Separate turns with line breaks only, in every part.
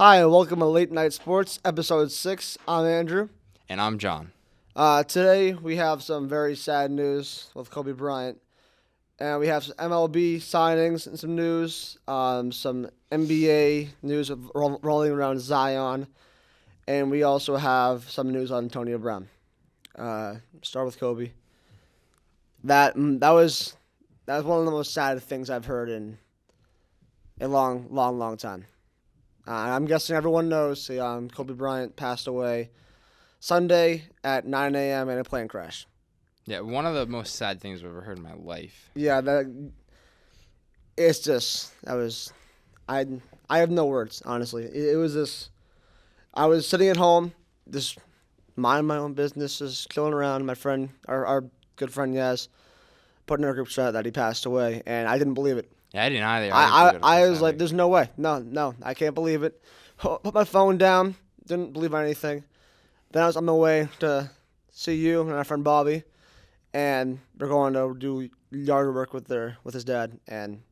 Hi, and welcome to Late Night Sports, Episode 6. I'm Andrew.
And I'm John.
Today, we have some very sad news with Kobe Bryant. And we have some MLB signings and some news, some NBA news rolling around Zion. And we also have some news on Antonio Brown. Start with Kobe. That was one of the most sad things I've heard in a long time. I'm guessing everyone knows Kobe Bryant passed away Sunday at 9 a.m. in a plane crash.
Yeah, one of the most sad things I've ever heard in my life.
Yeah, I have no words, honestly. It was this, I was sitting at home, just minding my own business, just chilling around. My friend, our good friend Yaz, put in our group chat that he passed away, and I didn't believe it.
Yeah, I didn't either.
I was like, there's no way. No, I can't believe it. Put my phone down, didn't believe anything. Then I was on my way to see you and our friend Bobby, and they're going to do yard work with his dad, and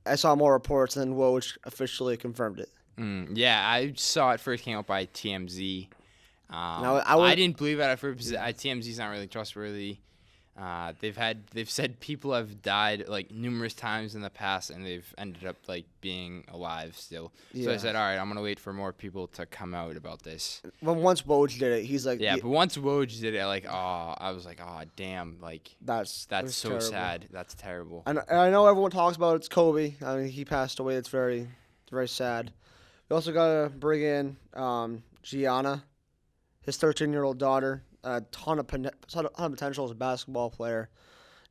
I saw more reports, and then Woj officially confirmed it.
Yeah, I saw it first came out by TMZ.
I
didn't believe it at first because TMZ's not really trustworthy. They've said people have died like numerous times in the past, and they've ended up like being alive still.
Yeah.
So I said, all right, I'm gonna wait for more people to come out about this.
Well, once Woj did it, he's like,
Yeah, but once Woj did it, I was like, oh damn, like
that's
so
terrible.
sad. That's terrible.
And I know everyone talks about it's Kobe. I mean, he passed away. It's very sad. We also gotta bring in Gianna, his 13-year-old daughter. A ton of potential as a basketball player.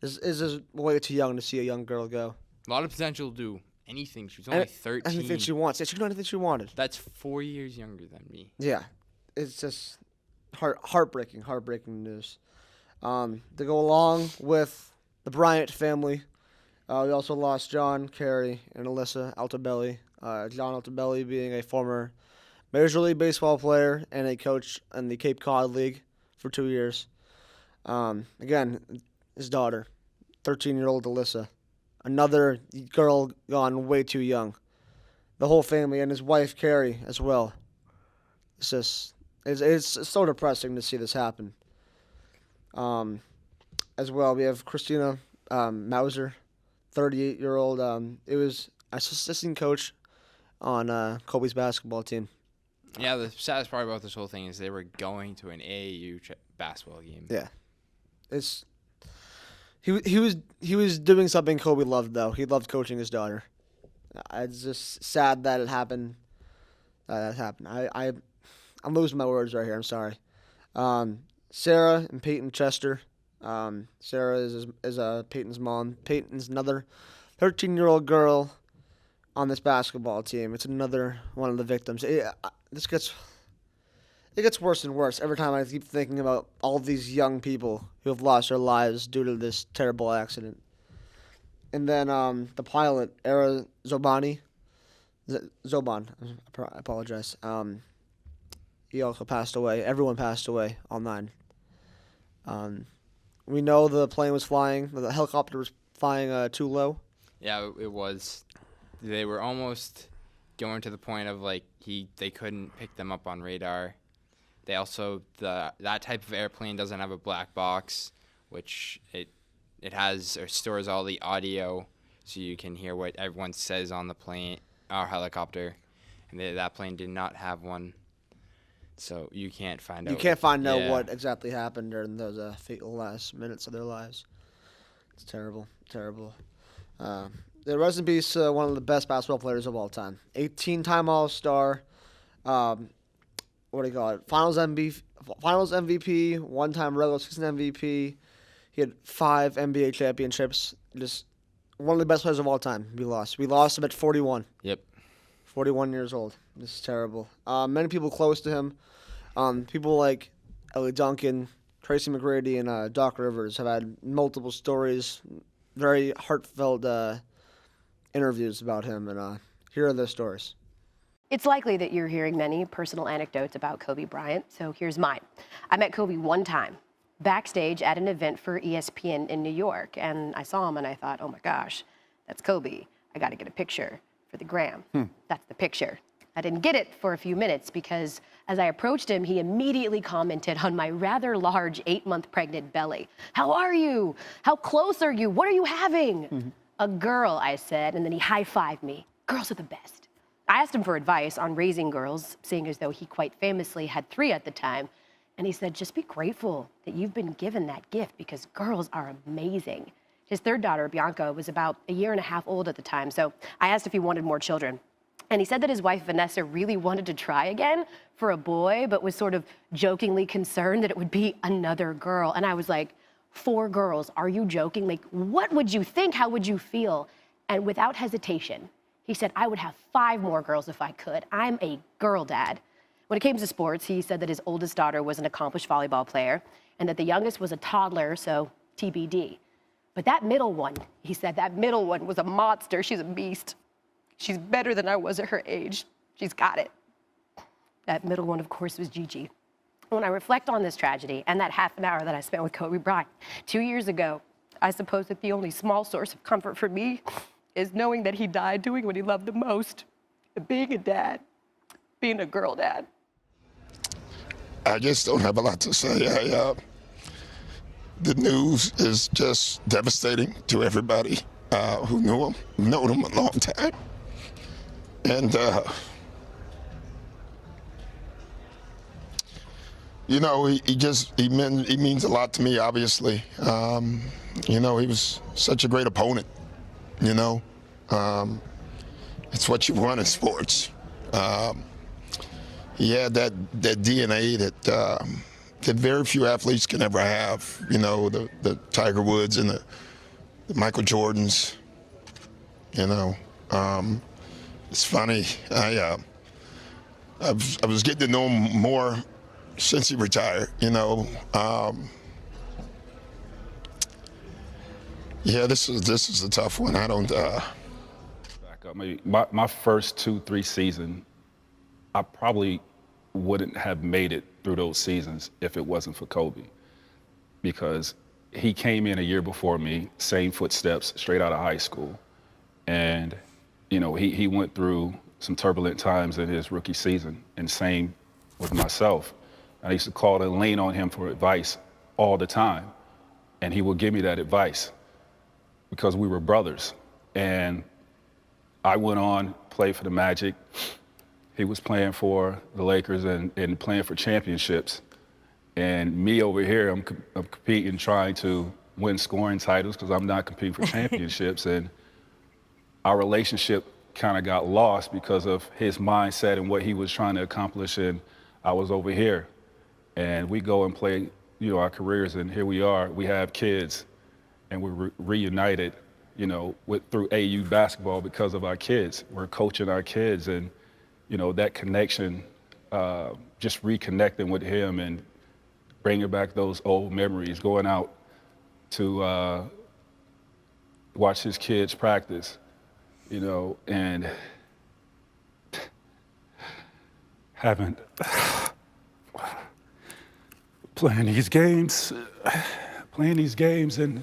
Is just way too young to see a young girl go.
A lot of potential to do anything. She's only 13.
Anything she wants. She can do anything she wanted.
That's 4 years younger than me.
Yeah, it's just heartbreaking news. To go along with the Bryant family, we also lost John, Carey, and Alyssa Altobelli. John Altobelli being a former Major League Baseball player and a coach in the Cape Cod League for 2 years. Again, his daughter, 13-year-old Alyssa. Another girl gone way too young. The whole family and his wife, Carrie, as well. It's so depressing to see this happen. As well, we have Christina Mauser, 38-year-old. It was assistant coach on Kobe's basketball team.
Yeah, the saddest part about this whole thing is they were going to an AAU basketball game.
Yeah, he was doing something Kobe loved though. He loved coaching his daughter. It's just sad that it happened. That happened. I'm losing my words right here. I'm sorry. Sarah and Peyton Chester. Sarah is Peyton's mom. Peyton's another 13-year-old girl on this basketball team. It's another one of the victims. It gets worse and worse every time I keep thinking about all these young people who have lost their lives due to this terrible accident. And then the pilot, Era Zoban, I apologize. He also passed away. Everyone passed away, all 9. We know the plane was flying. The helicopter was flying too low.
Yeah, it was. They were almost going to the point of like they couldn't pick them up on radar. They also that type of airplane doesn't have a black box, which it has or stores all the audio, so you can hear what everyone says on the plane or helicopter. And that plane did not have one, so you can't find out.
You can't find out what exactly happened during those fateful last minutes of their lives. It's terrible. The rest in peace, one of the best basketball players of all time. 18-time All-Star. What do you call it? Finals MVP, one-time regular season MVP. He had 5 NBA championships. Just one of the best players of all time. We lost him at 41.
Yep.
41 years old. This is terrible. Many people close to him, people like Ellie Duncan, Tracy McGrady, and Doc Rivers have had multiple stories, very heartfelt interviews about him, and here are their stories.
It's likely that you're hearing many personal anecdotes about Kobe Bryant, so here's mine. I met Kobe one time, backstage at an event for ESPN in New York, and I saw him and I thought, oh my gosh, that's Kobe. I got to get a picture. for the gram. That's the picture. I didn't get it for a few minutes because as I approached him, he immediately commented on my rather large 8-month pregnant belly. How are you? How close are you? What are you having? A girl, I said, and then he high-fived me. Girls are the best. I asked him for advice on raising girls, seeing as though he quite famously had 3 at the time. And he said, just be grateful that you've been given that gift because girls are amazing. His 3rd daughter, Bianca, was about a year and a half old at the time. So I asked if he wanted more children. And he said that his wife, Vanessa, really wanted to try again for a boy, but was sort of jokingly concerned that it would be another girl. And I was like, 4 girls, are you joking? Like, what would you think? How would you feel? And without hesitation, he said, I would have 5 more girls if I could. I'm a girl dad. When it came to sports, he said that his oldest daughter was an accomplished volleyball player and that the youngest was a toddler, so TBD. But that middle one, he said, that middle one was a monster. She's a beast. She's better than I was at her age. She's got it. That middle one, of course, was Gigi. When I reflect on this tragedy and that half an hour that I spent with Kobe Bryant 2 years ago, I suppose that the only small source of comfort for me is knowing that he died doing what he loved the most, being a dad, being a girl dad.
I just don't have a lot to say. The news is just devastating to everybody who knew him, known him a long time. And, you know, he means a lot to me, obviously. You know, he was such a great opponent, you know. It's what you want in sports. He had that DNA that very few athletes can ever have, you know, the Tiger Woods and the Michael Jordans, you know. It's funny, I was getting to know him more since he retired, you know. Yeah, this is a tough one. I don't. Back
up. Maybe my first 2-3 seasons, I probably wouldn't have made it through those seasons if it wasn't for Kobe, because he came in a year before me, same footsteps, straight out of high school, and you know he went through some turbulent times in his rookie season, and same with myself. I used to call and lean on him for advice all the time, and he would give me that advice because we were brothers. And I went on, played for the Magic. He was playing for the Lakers and playing for championships. And me over here, I'm competing, trying to win scoring titles because I'm not competing for championships. And our relationship kind of got lost because of his mindset and what he was trying to accomplish. And I was over here. And we go and play, you know, our careers, and here we are. We have kids, and we're reunited, you know, through AU basketball because of our kids. We're coaching our kids, and you know, that connection, just reconnecting with him and bringing back those old memories, going out to watch his kids practice, you know, and having playing these games and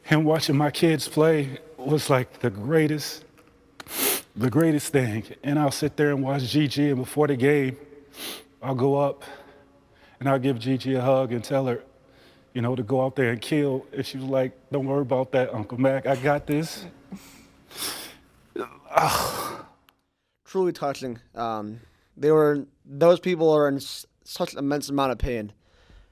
him watching my kids play was like the greatest thing. And I'll sit there and watch Gigi, and before the game, I'll go up and I'll give Gigi a hug and tell her, you know, to go out there and kill. And she was like, don't worry about that, Uncle Mac, I got this.
Truly touching. Those people are in such an immense amount of pain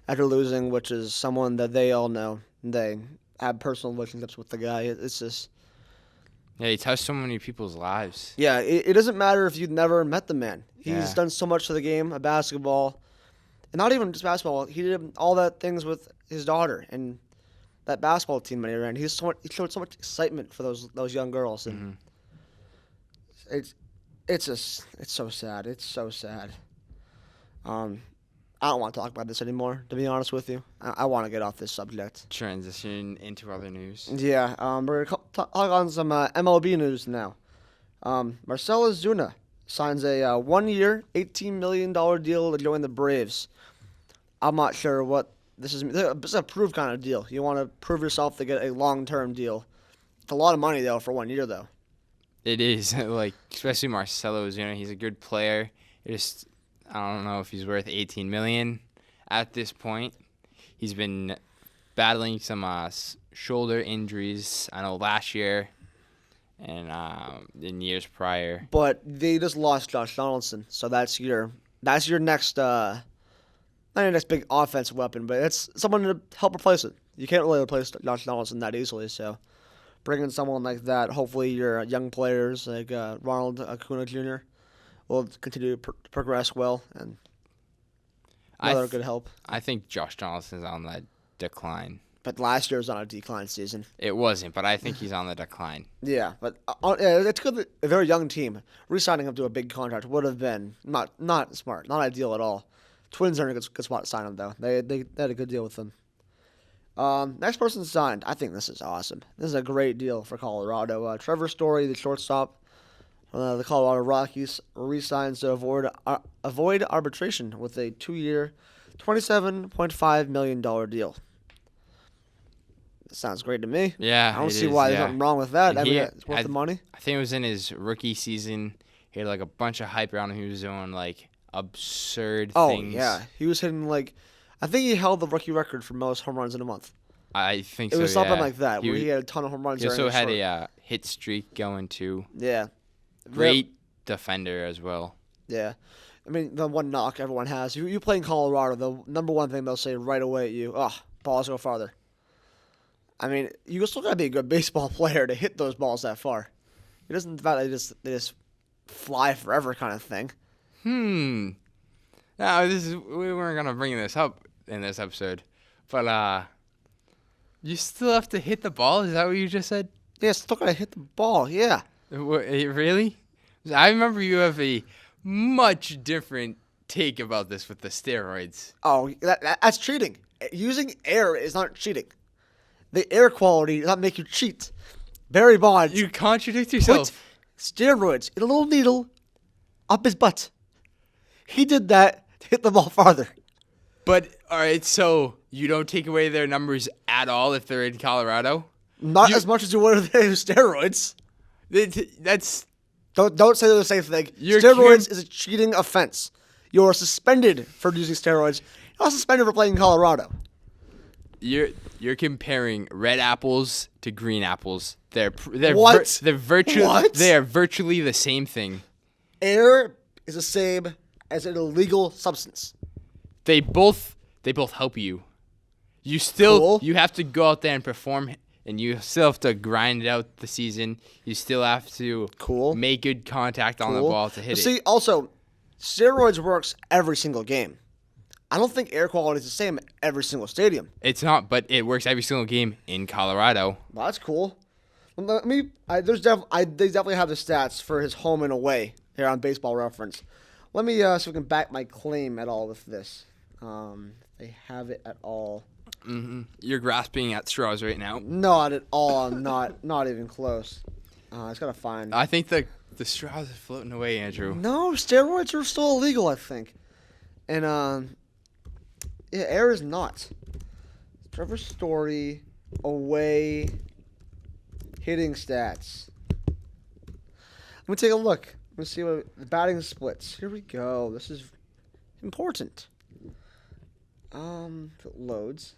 after losing, which is someone that they all know. They have personal relationships with the guy. It's just...
Yeah, he touched so many people's lives.
Yeah, it doesn't matter if you've never met the man. He's
Yeah.
done so much for the game of basketball. And not even just basketball. He did all that things with his daughter and that basketball team that he ran. He showed so much excitement for those young girls. And it's so sad. It's so sad. I don't want to talk about this anymore, to be honest with you. I want to get off this subject.
Transition into other news.
Yeah, we're going to talk on some MLB news now. Marcell Ozuna signs a 1-year, $18 million deal to join the Braves. I'm not sure what this is. It's a prove kind of deal. You want to prove yourself to get a long-term deal. It's a lot of money, though, for 1 year, though.
It is like, especially Marcelo Ozuna. He's a good player. I don't know if he's worth $18 million at this point. He's been battling some shoulder injuries. I know last year and in years prior.
But they just lost Josh Donaldson, so that's your next not your next big offensive weapon, but it's someone to help replace it. You can't really replace Josh Donaldson that easily, so bringing someone like that, hopefully your young players like Ronald Acuna Jr. will continue to progress well, and another good help.
I think Josh Donaldson's on the decline.
But last year was on a decline season.
It wasn't, but I think he's on the decline.
Yeah, but it's good that a very young team re-signing him to a big contract would have been not smart, not ideal at all. Twins are in a good spot to sign him though. They had a good deal with him. Next person signed. I think this is awesome. This is a great deal for Colorado. Trevor Story, the shortstop, the Colorado Rockies, re-signs to avoid arbitration with a 2-year, $27.5 million deal. Sounds great to me.
Yeah,
I don't see why there's nothing wrong with that. I mean, it's worth the money.
I think it was in his rookie season. He had like a bunch of hype around him. He was doing like absurd things.
Oh, yeah. He was hitting like, I think he held the rookie record for most home runs in a month.
I think
it
so,
was something like that, where he had a ton of home runs.
He also had a hit streak going too.
Yeah.
Great defender as well.
Yeah. I mean, the one knock everyone has, you play in Colorado, the number one thing they'll say right away at you, balls go farther. I mean, you still gotta be a good baseball player to hit those balls that far. It isn't about they just fly forever kind of thing.
No, we weren't gonna bring this up in this episode, but you still have to hit the ball. Is that what you just said?
Yeah, still gotta hit the ball. Yeah.
Really? I remember you have a much different take about this with the steroids.
Oh, that's cheating. Using air is not cheating. The air quality does not make you cheat. Barry Bonds.
You contradict yourself.
Put steroids in a little needle up his butt. He did that to hit the ball farther.
But, all right, so you don't take away their numbers at all if they're in Colorado?
Not as much as you would if they use steroids.
That's...
Don't say the same thing. Steroids is a cheating offense. You're suspended for using steroids. You're not suspended for playing in Colorado.
You're comparing red apples to green apples. They're
What?
They're virtually
What?
They are virtually the same thing.
Air is the same as an illegal substance.
They both help you. You still
Cool.
You have to go out there and perform, and you still have to grind out the season. You still have to make good contact on the ball to hit it.
See, also, steroids works every single game. I don't think air quality is the same at every single stadium.
It's not, but it works every single game in Colorado.
Well, that's cool. They definitely have the stats for his home and away here on Baseball Reference. Let me so we can back my claim at all with this. They have it at all.
Mm-hmm. You're grasping at straws right now.
Not at all. I'm not even close. I just gotta find.
I think the straws are floating away, Andrew.
No, steroids are still illegal, I think. And air is not. Trevor Story away hitting stats. Let me take a look. Let's see what the batting splits. Here we go. This is important. If it loads.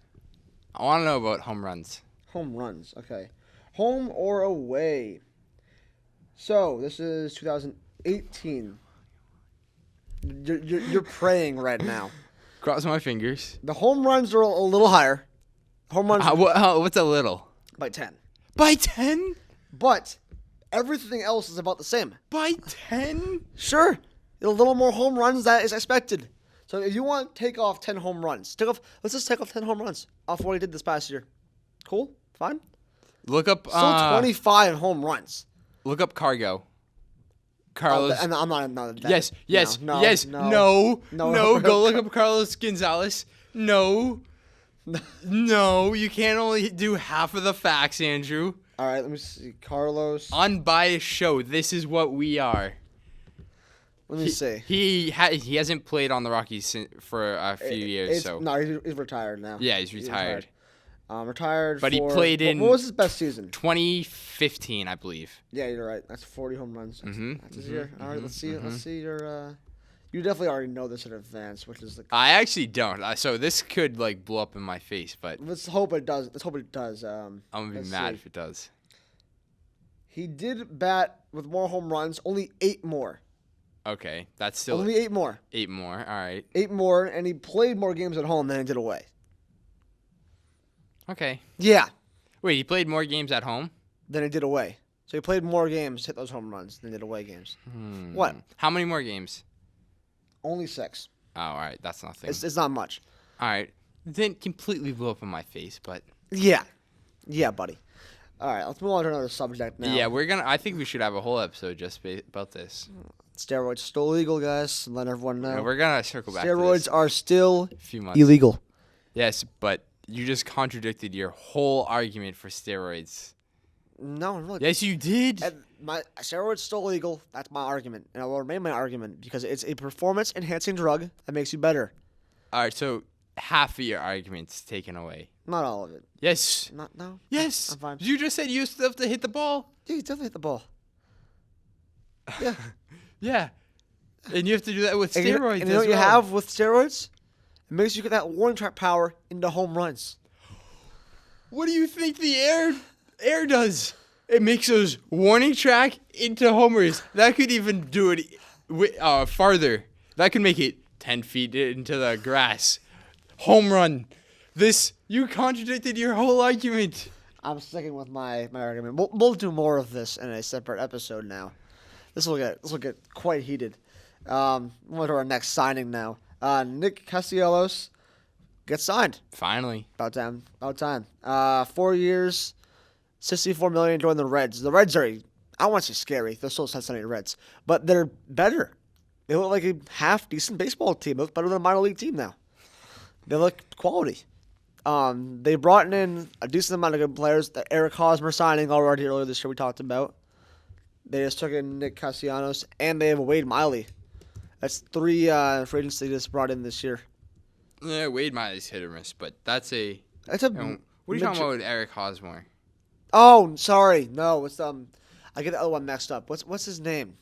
I want to know about home runs.
Home runs. Okay. Home or away. So, this is 2018. You're praying right now.
Cross my fingers.
The home runs are a little higher. Home runs
What's a little?
by 10.
By 10?
But everything else is about the same.
By 10?
Sure. A little more home runs that is expected. So if you want to take off 10 home runs, let's just take off 10 home runs off what he did this past year. Cool? Fine?
Look up
Still 25 home runs.
Look up Cargo. Carlos.
And I'm not
yes.
No.
Go look up Carlos Gonzalez. No, you can't only do half of the facts, Andrew.
All right, let me see. Carlos.
Unbiased show. This is what we are.
Let me see.
He hasn't played on the Rockies for a few years.
No, he's retired now.
Yeah, he's retired.
Retired.
But
for,
he played in
What was his best season?
2015, I believe.
Yeah, you're right. That's 40 home runs. That's his year. All right, let's see.
Mm-hmm.
Let's see your. You definitely already know this in advance, which is
I actually don't. So this could like blow up in my face, but
Let's hope it does. Let's hope it does.
I'm gonna be mad if it does.
He did bat with more home runs, only 8 more.
Okay, that's still
Only 8 more.
8 more. All right.
8 more, and he played more games at home than he did away.
Okay.
Yeah,
Wait, he played more games at home?
than he did away. So he played more games, hit those home runs, than he did away games. What?
How many more games?
Only 6.
Oh, all right. That's nothing.
It's not much.
All right. It didn't completely blow up in my face, but
Yeah. Yeah, buddy. All right, let's move on to another subject now.
yeah, I think we should have a whole episode just about this.
Steroids still illegal, guys. Let everyone know.
And we're gonna circle back. to
Steroids
this
are still
in a few months.
illegal.
Yes, but you just contradicted your whole argument for steroids.
No, really.
Yes, you did.
And my steroids still illegal. That's my argument, and I will remain my argument because it's a performance-enhancing drug that makes you better.
All right, so half of your argument's taken away.
Not all of it.
Yes.
Not no.
Yes.
I'm fine.
You just said you still have to hit the ball.
Yeah, you definitely hit the ball. Yeah.
Yeah. And you have to do that with
And
steroids.
you know what you have with steroids? It makes you get that warning track power into home runs.
What do you think the air does? It makes those warning track into homers. That could even do it farther. That could make it 10 feet into the grass. Home run. You contradicted your whole argument.
I'm sticking with my argument. We'll do more of this in a separate episode now. This will get quite heated. We'll go to our next signing now. Nick Castellanos gets signed.
Finally.
About time. 4 years, $64 million joining the Reds. The Reds are, I don't want to say scary. They're still Cincinnati Reds, but they're better. They look like a half decent baseball team. They look better than a minor league team now. They look quality. They brought in a decent amount of good players. The Eric Hosmer signing already earlier this year we talked about. They just took in Nick Castellanos, and they have Wade Miley. That's 3 free agents they just brought in this year.
Yeah, Wade Miley's hit or miss, but that's a.
That's a.
What are you talking about with Eric Hosmer?
Oh, sorry. No, it's I get the other one mixed up. What's his name?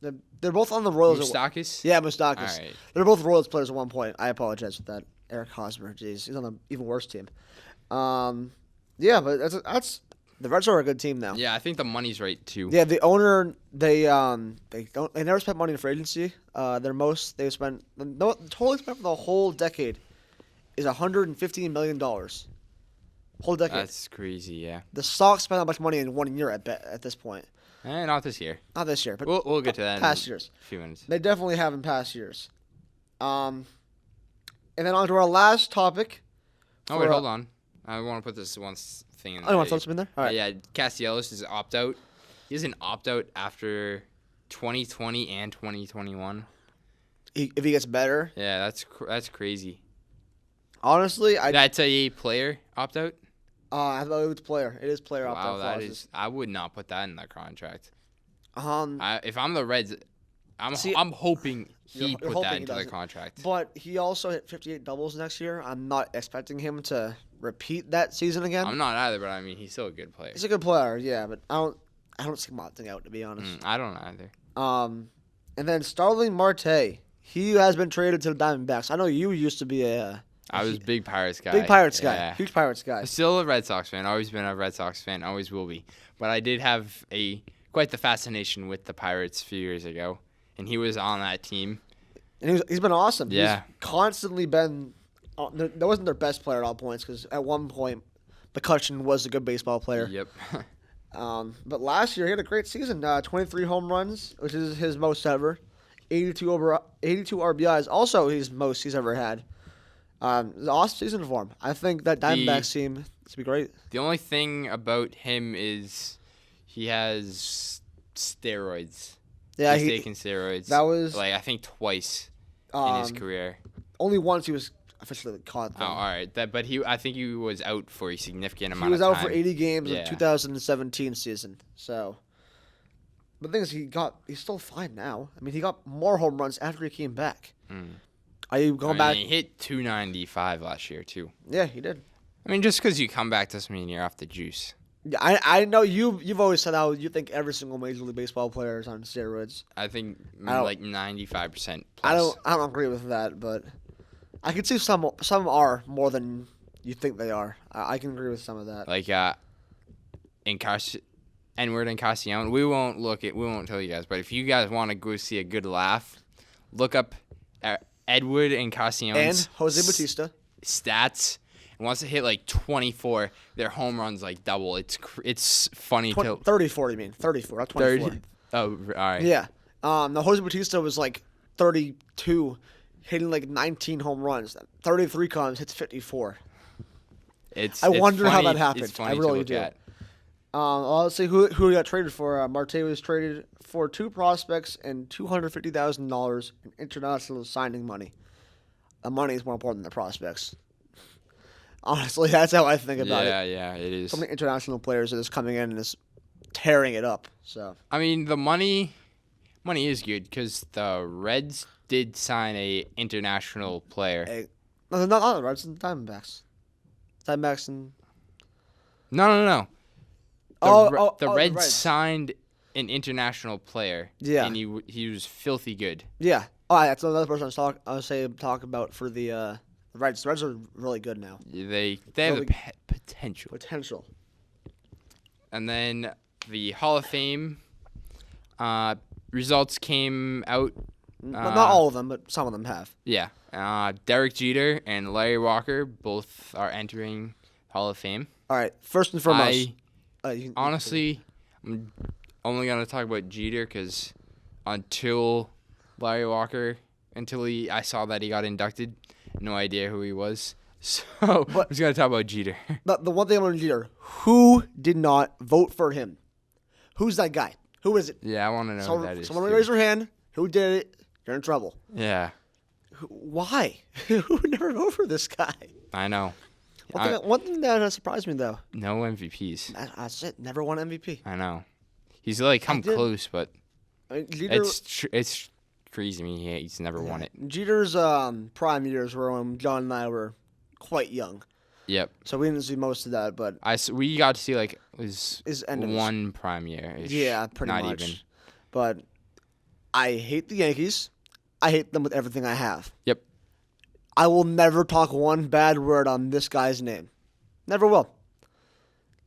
They're both on the Royals.
Moustakis?
Yeah, Moustakis.
All right.
They're both Royals players at one point. I apologize for that. Eric Hosmer. Jeez, he's on an even worse team. Yeah, but that's the Reds are a good team now.
Yeah, I think the money's right too.
Yeah, the owner they never spent money in free agency. The total spent for the whole decade is $115 million. Whole decade.
That's crazy. Yeah.
The Sox spent that much money in 1 year at this point.
Not this year.
Not this year, but
We'll get to that
past
in
years.
a few minutes.
They definitely have in past years. And then on to our last topic.
Oh wait, hold on. I want to put this one thing in there.
Oh, you want to throw something in there? All right.
Yeah, Castellanos is opt out. He has an opt out after 2020 and 2021.
If he gets better.
Yeah, that's crazy.
Honestly,
That's a player opt out.
I thought it was player. It is player opt out
Wow, that
clauses.
is. I would not put that in the contract.
If
If I'm the Reds, I'm hoping he
you're
put
hoping
that
he
into the
doesn't.
contract.
But he also hit 58 doubles next year. I'm not expecting him to repeat that season again.
I'm not either, but I mean, he's still a good player.
He's a good player, yeah, but I don't see him opting out, to be honest.
I don't either.
And then Starling Marte, he has been traded to the Diamondbacks. I know you used to be
I was a big Pirates guy.
big Pirates guy,
Yeah.
huge Pirates guy.
I'm still a Red Sox fan. Always been a Red Sox fan. Always will be. But I did have quite the fascination with the Pirates a few years ago, and he was on that team.
And he's been awesome.
Yeah.
He's constantly been. That wasn't their best player at all points because at one point, McCutcheon was a good baseball player.
Yep.
But last year he had a great season. 23 home runs, which is his most ever. 82 RBIs, also his most he's ever had. It's an awesome season for him. I think that Diamondbacks team is be great.
The only thing about him is he has steroids.
Yeah,
He's taken steroids.
that was-
I think twice in his career.
Only once he was officially caught.
Oh,
Though.
all right. I think he was out for a significant
He
amount
was
of
out
time.
for 80 games in
Yeah.
the 2017 season. So, but the thing is, he's still fine now. I mean, he got more home runs after he came back. Are you going back?
He hit 295 last year too.
Yeah, he did.
I mean, just because you come back doesn't mean you're off the juice.
Yeah, I know you've always said how you think every single Major League Baseball player is on steroids.
I think
I don't-
like 95% plus.
I don't agree with that, but I can see some are more than you think they are. I can agree with some of that.
Like Edward and Cassione. We won't tell you guys, but if you guys want to go see a good laugh, look up Edward and Cassione's
And Jose Bautista.
stats. And once they hit like 24, their home runs like double. It's funny to
34, you mean? 34, not 24.
30. Oh, all right.
Yeah. No, Jose Bautista was like 32, hitting like 19 home runs. 33 comes, hits 54.
It's
wonder how
funny-
that happened.
It's funny
I really
to look
do.
at.
Let's see who he got traded for. Marte was traded for 2 prospects and $250,000 in international signing money. The money is more important than the prospects. Honestly, that's how I think about it.
Yeah, it is.
So many international players are just coming in and just tearing it up. So
I mean, the money is good because the Reds did sign a international player.
no, not the Reds, the Diamondbacks. Diamondbacks and
No. The
the
Reds
Reds.
signed an international player.
Yeah.
And he was filthy good.
yeah. Oh, that's another person I was talk about for the Reds. The Reds are really good now.
They have
Really-
the potential.
Potential.
And then the Hall of Fame results came out.
Not all of them, but some of them have.
Yeah. Derek Jeter and Larry Walker both are entering Hall of Fame.
All right. First and foremost,
Honestly, I'm only going to talk about Jeter because until Larry Walker, I saw that he got inducted, no idea who he was. So I'm just going to talk about Jeter.
the one thing about Jeter, who did not vote for him? Who's that guy? Who is it?
Yeah, I want to know who that is.
Someone
too.
raise your hand. Who did it? You're in trouble.
Yeah,
Why? Who would never vote for this guy?
I know.
One thing that surprised me though,
No MVPs.
that's it. Never won MVP.
I know. He's like come
did-
close, but
I mean, Jeter,
it's crazy to me. He's never won it.
Jeter's prime years were when John and I were quite young,
Yep.
so we didn't see most of that. But
We got to see like his
end of his-
one prime year.
yeah, pretty
Not
much.
even.
But I hate the Yankees. I hate them with everything I have.
Yep.
I will never talk one bad word on this guy's name. Never will.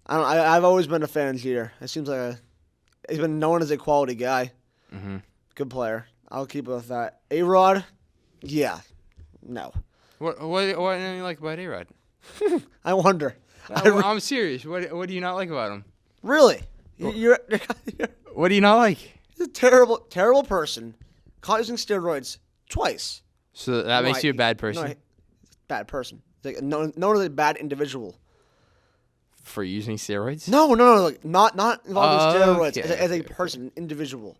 I've always been a fan of Jeter. It seems like he's been known as a quality guy.
Mm-hmm.
Good player. I'll keep it with that. A-Rod, yeah, no.
What do you like about A-Rod?
I wonder.
I'm serious. What do you not like about him?
Really? You're
What do you not like?
a terrible person. Caught using steroids twice.
So that makes you a bad person
No, bad person. Like, known as a bad individual.
for using steroids?
No, like, not involved in steroids
Okay,
as a
okay.
person, an individual.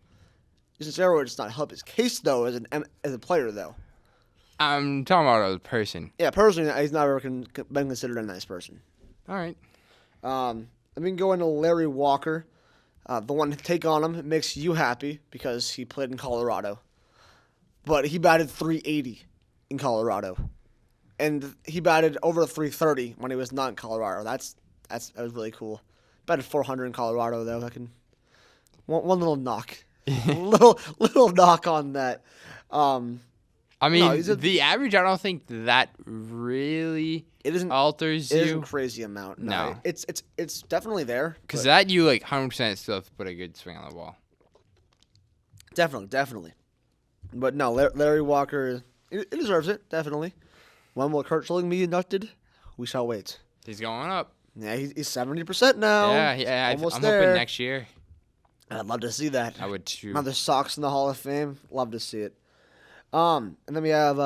Using steroids does not help his case though, as a player though.
I'm talking about a person.
Yeah, personally, he's never been considered a nice person.
All right.
Let me go into Larry Walker. The one take on him makes you happy because he played in Colorado, but he batted .380 in Colorado, and he batted over .330 when he was not in Colorado. That was really cool. Batted .400 in Colorado though. One little knock, little knock on that.
I mean,
No, he's
the average, I don't think that really
It isn't
alters
It
you.
isn't crazy amount.
No.
It's definitely there.
Because
but
that you, like, 100% still have to put a good swing on the ball.
definitely. But no, Larry Walker, it deserves it, definitely. When will Kurt Schilling be inducted? We shall wait.
He's going up.
Yeah, he's 70% now.
I'm
almost
hoping
there.
next year.
I'd love to see that.
I would too.
Another Sox in the Hall of Fame. Love to see it. And then we have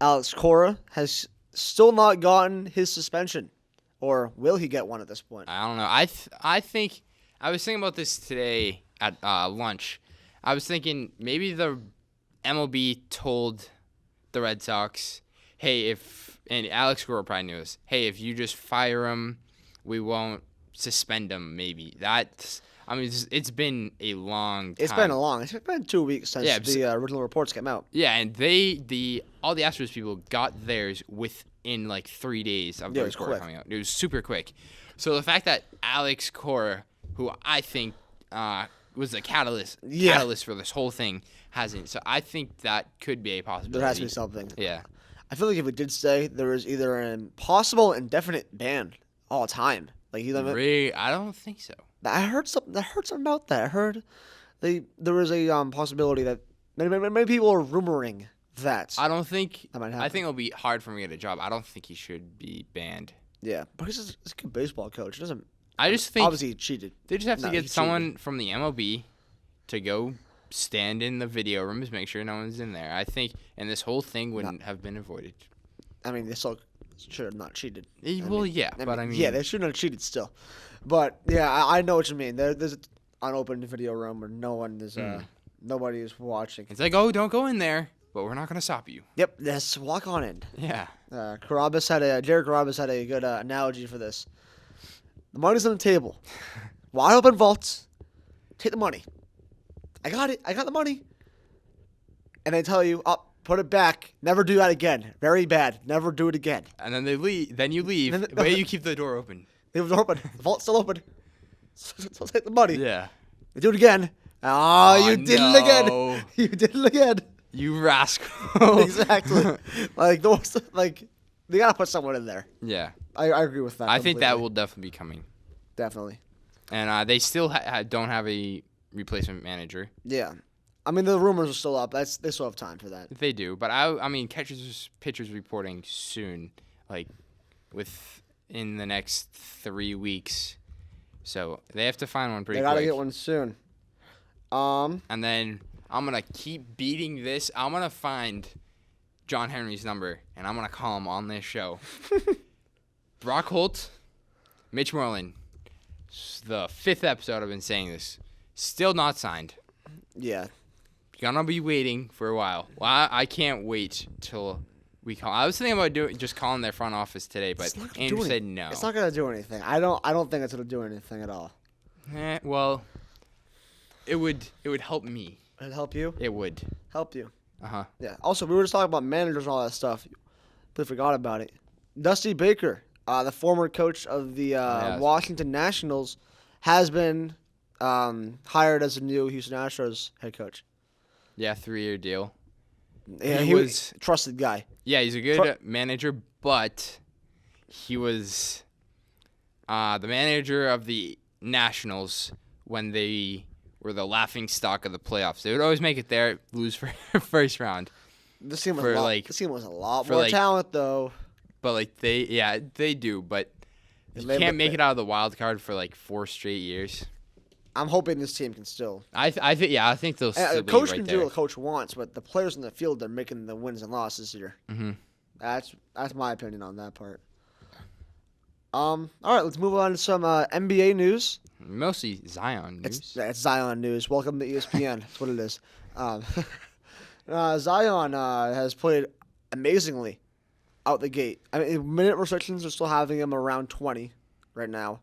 Alex Cora has still not gotten his suspension, or will he get one at this point?
I don't know. I think I was thinking about this today at lunch. I was thinking maybe the MLB told the Red Sox, hey, and Alex Cora probably knew this, hey, if you just fire him, we won't suspend him. Maybe I mean, it's been a long time.
It's been 2 weeks since
Yeah,
the original reports came out.
Yeah, and all the Astros people got theirs with in like 3 days of
Yeah,
the
it was
report
quick.
coming out. It was super quick. So the fact that Alex Cora, who I think was the catalyst for this whole thing, hasn't. So I think that could be a possibility.
There has to be something.
Yeah.
I feel like if it did stay, there is either an possible indefinite ban all the time. Like
Really? I don't think so.
I heard something. About that. I heard there was a possibility that many people are rumoring that.
I don't think.
That might
I
happen.
think it'll be hard for him to get a job. I don't think he should be banned.
Yeah, but he's a good baseball coach. Doesn't.
I just think
Obviously he cheated.
they just have to
No,
get
he
someone from the MLB to go stand in the video rooms, make sure no one's in there. I think, and this whole thing wouldn't have been avoided.
I mean, they still should have not cheated.
Well, yeah, but I mean,
yeah, they shouldn't have cheated still. But yeah, I know what you mean. There's an unopened video room where no one is, nobody is watching.
it's like, oh, don't go in there, but we're not gonna stop you.
Yep, let's walk on in.
Yeah.
Jared Carrabis had a good analogy for this. The money's on the table. Wide open vaults. Take the money. I got it. I got the money. And they tell you, oh, put it back. Never do that again. Very bad. Never do it again.
And then they leave. Then you leave.
Then-
But you keep the door open.
It was open. The vault's still open. So take the money.
Yeah.
They do it again. Oh, you did it
no.
again. You did it again.
You rascal.
Exactly. Like they gotta put someone in there.
Yeah.
I agree with that.
I think that
completely.
will definitely be coming.
Definitely.
And they still don't have a replacement manager.
Yeah. I mean, the rumors are still up. They still have time for that.
They do, but I mean, pitchers reporting soon, like within the next 3 weeks. So they have to find one pretty
They gotta
quick.
get one soon.
And then I'm gonna keep beating this. I'm gonna find John Henry's number, and I'm gonna call him on this show. Brock Holt, Mitch Moreland. The 5th episode I've been saying this. Still not signed.
Yeah.
Gonna be waiting for a while. Well, I can't wait till we call. I was thinking about just calling their front office today, but
It's not gonna
Andrew
do
said
anything.
no.
It's not gonna do anything. I don't think it's gonna do anything at all.
Well, it would help me.
It'd help you.
It would.
Help you.
Uh-huh.
Yeah. Also, we were just talking about managers and all that stuff. But forgot about it. Dusty Baker, the former coach of the
Yes.
Washington Nationals, has been hired as the new Houston Astros head coach.
Yeah, 3-year deal.
Yeah,
He
he
was-
was a trusted guy.
Yeah, he's a good manager, but he was the manager of the Nationals when they were the laughing stock of the playoffs. They would always make it there, lose for first round.
This team was
For,
a lot,
like-
this team was a lot
for,
more
like-
talent, though.
But like they do, but you
They-
can't make it out of the wild card for like 4 straight years.
I'm hoping this team can still.
I think they'll still
A
be
coach
right
can
there.
do what a coach wants, but the players in the field are making the wins and losses here.
Mm-hmm.
That's my opinion on that part. All right, let's move on to some NBA news.
Mostly Zion news.
It's Zion news. Welcome to ESPN. That's what it is. Zion has played amazingly out the gate. I mean, minute restrictions are still having him around 20 right now,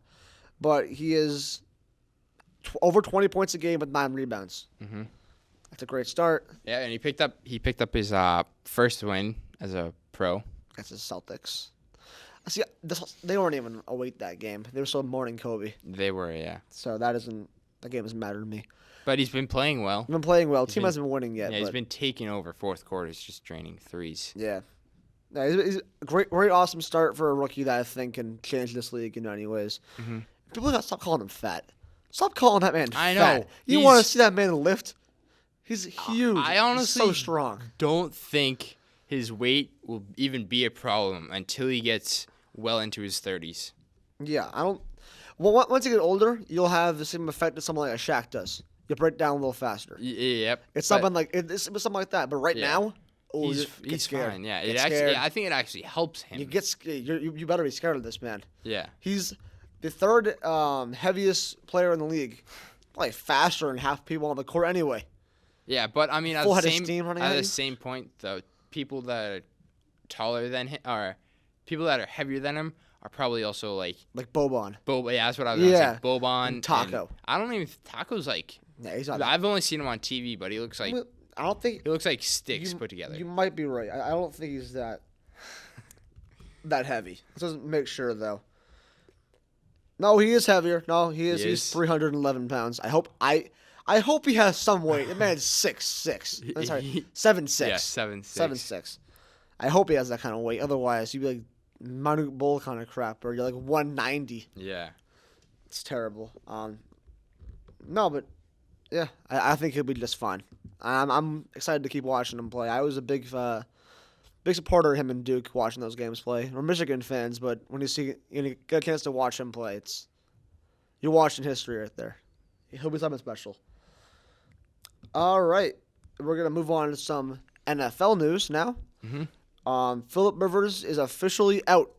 but he is over 20 points a game with 9 rebounds.
Mhm.
That's a great start.
Yeah, and he picked up his first win as a pro.
Against the Celtics. See, they weren't even awake that game. They were still mourning Kobe.
They were, yeah.
So that game doesn't matter to me.
But he's been playing well.
He's been playing well.
He's
Team
been-
hasn't been winning yet.
Yeah, he's
but
been taking over fourth quarters, just draining threes.
yeah. No, he's a great, awesome start for a rookie that I think can change this league in many ways.
Mm-hmm.
People gotta stop calling him fat. Stop calling that man
I
fat.
know.
You
He's-
want to see that man lift? He's huge.
I
He's
honestly
so strong.
don't think his weight will even be a problem until he gets well into his 30s.
Yeah, I don't. Well, once you get older, you'll have the same effect that someone like a Shaq does. You break down a little faster.
Yep.
It's
but
something like it's something like that. But right
Yeah.
now, oh,
he's
you get scared.
fine. Yeah,
Get
it actually.
scared.
Yeah, I think it actually helps him.
You better be scared of this man.
Yeah.
He's the third heaviest player in the league. Probably faster than half people on the court anyway.
Yeah, but I mean, at
Full
the
head of
same
steam running at
at
you?
the same point, though, people that are taller than him or people that are heavier than him are probably also like
Like Boban.
Yeah, that's what I was gonna
Yeah.
say. Boban
And Taco.
I don't even Taco's like.
Yeah, he's not.
I've only seen him on TV, but he looks like
I don't think
sticks put together.
You might be right. I don't think he's that. that heavy. It doesn't make sure though. No, he is heavier. No, he is. He's 311 pounds. I hope he has some weight. The man's 6'6". I'm sorry, 7'6".
Yeah, 7'6".
7'6". I hope he has that kind of weight. Otherwise, you'd be like Manute Bull kind of crap, or you're like 190.
Yeah.
It's terrible. No, but yeah, I think he'll be just fine. I'm excited to keep watching him play. I was a big supporter of him and Duke watching those games play. We're Michigan fans, but when you get a chance to watch him play, you're watching history right there. He'll be something special. All right, we're gonna move on to some NFL news now.
Mm-hmm.
Phillip Rivers is officially out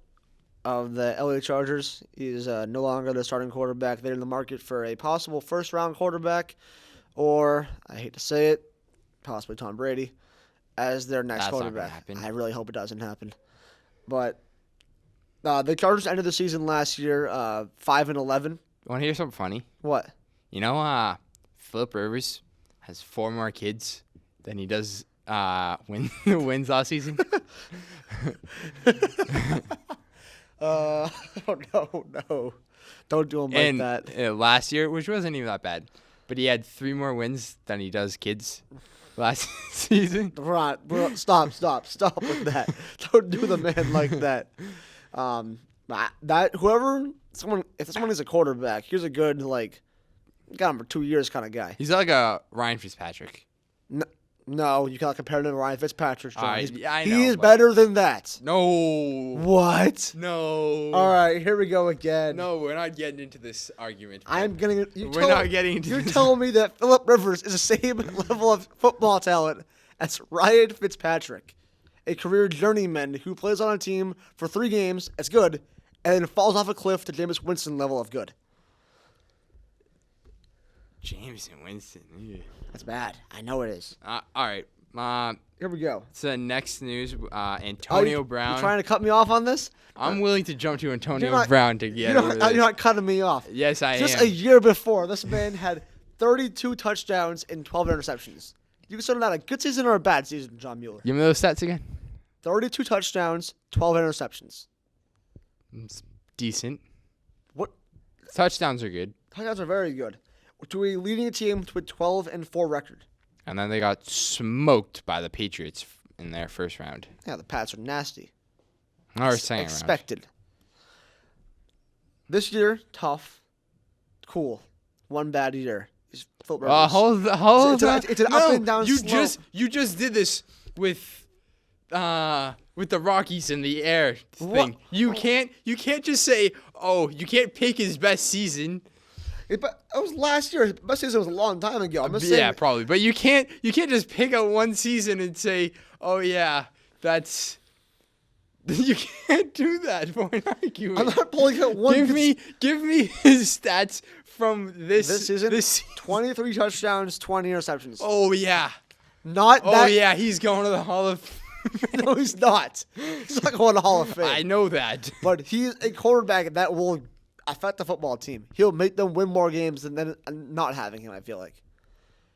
of the LA Chargers. He is no longer the starting quarterback. They're in the market for a possible first-round quarterback, or I hate to say it, possibly Tom Brady as their next
That's not gonna
quarterback.
happen.
I really hope it doesn't happen. But the Chargers ended the season last year 5-11.
Want to hear something funny?
What?
You know, Phillip Rivers has 4 more kids than he does wins last season.
Oh, no. Don't do him like
And
that.
Last year, which wasn't even that bad, but he had 3 more wins than he does kids last season.
Bro, stop with that. Don't do the man like that. If someone is a quarterback, here's a good, got him for 2 years kind of guy.
He's like a Ryan Fitzpatrick.
No, you cannot compare him to Ryan Fitzpatrick. John.
I know,
he is
but-
better than that.
No.
What?
No.
All right, here we go again.
No, we're not getting into this argument.
I'm getting.
We're not getting into
You're
this.
telling me that Phillip Rivers is the same level of football talent as Ryan Fitzpatrick, a career journeyman who plays on a team for 3 games as good, and then falls off a cliff to Jameis Winston level of good.
James and Winston. Yeah.
That's bad. I know it is.
All right.
Here we go.
So next news, Antonio
You
Brown.
trying to cut me off on this?
I'm willing to jump to Antonio
You're not-
Brown to get over this.
You're not cutting me off.
Yes, I
Just
am.
a year before, this man had 32 touchdowns and 12 interceptions. You consider that a good season or a bad season, John Mueller?
Give me those stats again.
32 touchdowns, 12 interceptions.
It's decent.
What?
Touchdowns are good.
Touchdowns are very good. To a leading team with 12-4 record.
And then they got smoked by the Patriots in their first round.
Yeah, the Pats are nasty.
Or second round.
Expected. This year, tough. Cool. One bad year. He's Phillip Rivers.
Hold
It's an up and down
you
slope.
You just did this with the Rockies in the air thing.
What?
You can't just say, oh, you can't pick his best season.
But it was last year. His best season was a long time ago. I'm just saying.
Yeah, probably. But you can't just pick out one season and say, oh yeah, that's. You can't do that for an argument.
I'm not pulling out one.
Give me his stats from this
season.
This season.
23 touchdowns, 20 interceptions.
Oh yeah.
Not
Oh
that.
yeah, he's going to the Hall of.
No, he's not. He's not going to Hall of Fame.
I know that.
But he's a quarterback that will affect the football team. He'll make them win more games than not having him, I feel like.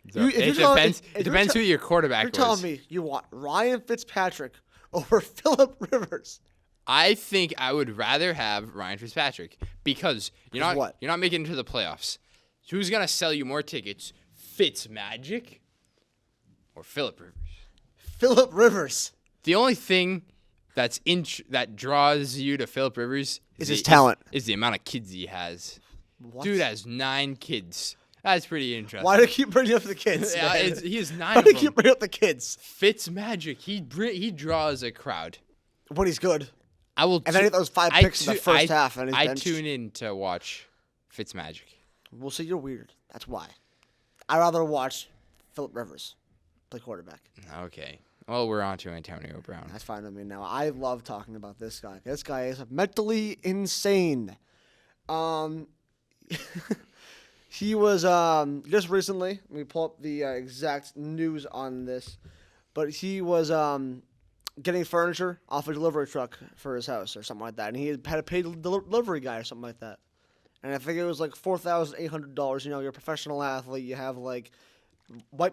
It depends who your quarterback
You're
was.
telling me you want Ryan Fitzpatrick over Phillip Rivers.
I think I would rather have Ryan Fitzpatrick because you're not making it to the playoffs. Who's gonna sell you more tickets, Fitzmagic or Phillip Rivers?
Phillip Rivers.
The only thing that draws you to Phillip Rivers
Is his talent.
Is the amount of kids he has.
What?
Dude has 9 kids. That's pretty interesting.
Why do you keep bringing up the kids?
Yeah,
man?
he has 9
Why
of
do you
them.
keep bringing up the kids?
Fitzmagic. He draws a crowd.
When he's good.
I will.
And then he those 5 picks in the first half and he's
I
benched.
tune in to watch Fitzmagic.
We'll see, you're weird. That's why. I'd rather watch Phillip Rivers play quarterback.
Okay. Well, we're on to Antonio Brown.
That's fine with me now. I love talking about this guy. This guy is mentally insane. He was just recently. Let me pull up the exact news on this, but he was getting furniture off a delivery truck for his house or something like that, and he had to pay the delivery guy or something like that. And I think it was like $4,800. You know, you're a professional athlete. You have wipe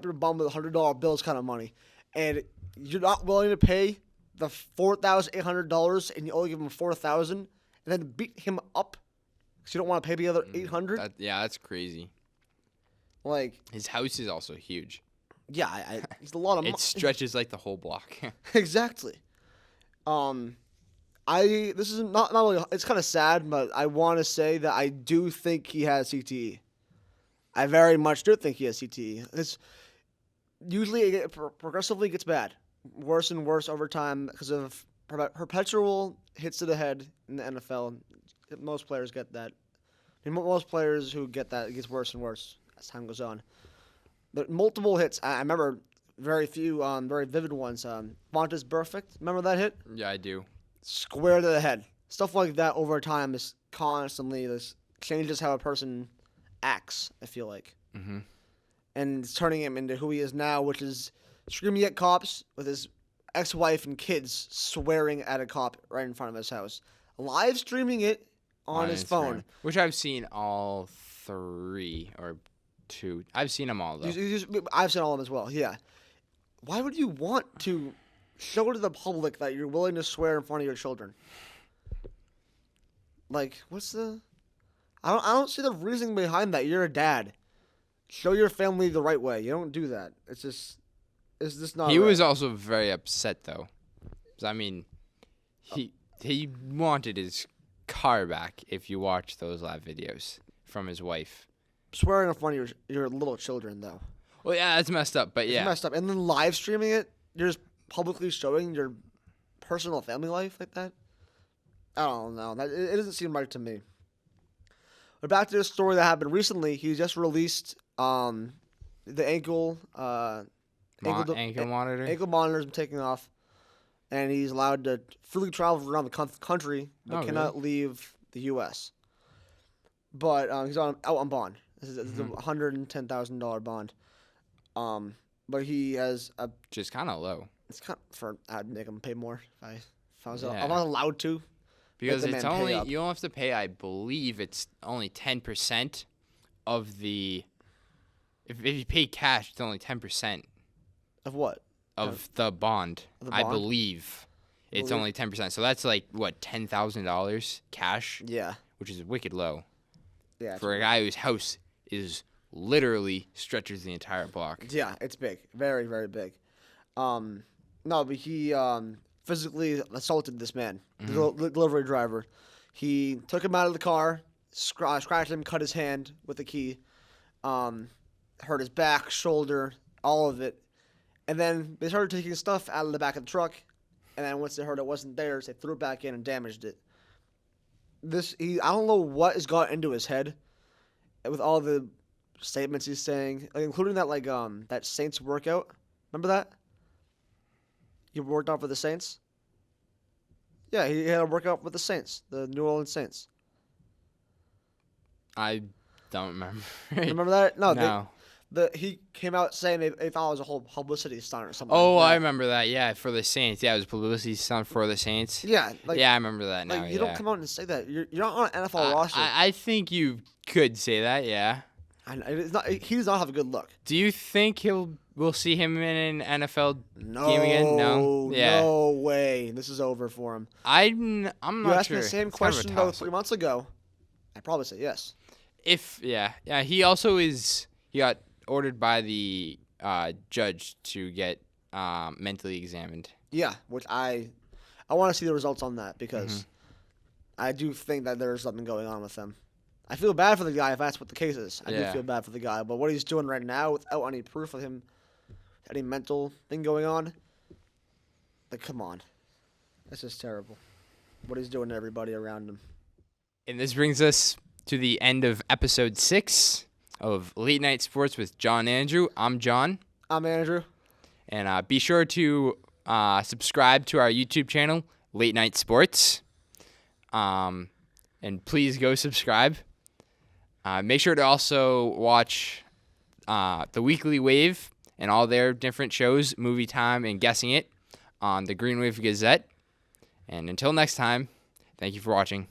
your bum with $100 bills kind of money, and you're not willing to pay the $4,800 and you only give him $4,000, and then beat him up because you don't want to pay the other $800.
That's crazy.
Like,
His house is also huge.
yeah, it's a lot of money.
It stretches like the whole block.
Exactly. This is not really. It's kind of sad, but I want to say that I do think he has CTE. I very much do think he has CTE. It's usually progressively gets bad, worse and worse over time because of perpetual hits to the head in the NFL. Most players get that. I mean, most players who get that, it gets worse and worse as time goes on. But multiple hits. I remember very few, very vivid ones. Vontaze Perfect. Remember that hit?
Yeah, I do.
Square to the head. Stuff like that over time is constantly this changes how a person acts, I feel like.
Mm-hmm.
And it's turning him into who he is now, which is screaming at cops with his ex-wife and kids swearing at a cop right in front of his house. Live streaming it on his phone.
Instagram, which I've seen all 3 or 2. I've seen them all, though.
I've seen all of them as well, yeah. Why would you want to show to the public that you're willing to swear in front of your children? Like, what's the... I don't see the reasoning behind that. You're a dad. Show your family the right way. You don't do that. It's just not
He
right.
was also very upset, though. 'Cause, I mean, he wanted his car back if you watch those live videos from his wife.
Swearing in front of your little children, though.
Well, yeah, that's messed up, but
It's
yeah.
messed up. And then live streaming it, you're just publicly showing your personal family life like that. I don't know. It doesn't seem right to me. But back to this story that happened recently. He just released the ankle
Ankle monitor?
Ankle monitor's been taken off, and he's allowed to freely travel around the country, but cannot leave the U.S. But he's out on bond. This is a $110,000 bond. But he has a.
Which is kind of low.
It's kind of for I'd make him pay more if I was
Yeah.
I'm not allowed to.
Because
Make the
it's
man pay
only,
up.
you don't have to pay, I believe it's only 10% of the, if you pay cash, it's only 10%
Of what?
of the bond.
Of the
I
bond?
believe it's
Believe-
only 10%. So that's like, what, $10,000 cash?
Yeah.
Which is wicked low.
Yeah.
For a guy whose house is literally stretches the entire block.
Yeah, it's big. Very, very big. No, but he physically assaulted this man, the delivery driver. He took him out of the car, scratched him, cut his hand with a key, hurt his back, shoulder, all of it. And then they started taking stuff out of the back of the truck. And then once they heard it wasn't theirs, they threw it back in and damaged it. I don't know what has got into his head with all the statements he's saying, like, including that that Saints workout. Remember that? You worked out for the Saints? Yeah, he had a workout with the Saints, the New Orleans Saints.
I don't remember.
Remember that? No.
No.
He came out saying they thought it was a whole publicity stunt or something.
Oh,
like
I
that.
remember that. Yeah, for the Saints. Yeah, it was publicity stunt for the Saints.
Yeah,
Yeah, I remember that now.
like you
yeah.
don't come out and say that. You're not on an NFL roster.
I think you could say that, yeah.
It's not. He does not have a good look.
Do you think we'll see him in an NFL game again? No. Yeah.
No way. This is over for him.
I'm
You
not
asked
sure.
me the same
It's kind of a
question though
toss-up.
3 months ago. I'd probably say yes.
Yeah. He also he got ordered by the judge to get mentally examined.
Yeah, which I want to see the results on that because
Mm-hmm.
I do think that there's something going on with him. I feel bad for the guy if that's what the case is. I do
Yeah.
feel bad for the guy, but what he's doing right now without any proof of him, any mental thing going on, like, come on. That's just terrible. What he's doing to everybody around him.
And this brings us to the end of episode 6 of Late Night Sports with John and Andrew. I'm John.
I'm Andrew.
And be sure to subscribe to our YouTube channel, Late Night Sports. And please go subscribe. Make sure to also watch The Weekly Wave and all their different shows, Movie Time and Guessing It, on the Green Wave Gazette. And until next time, thank you for watching.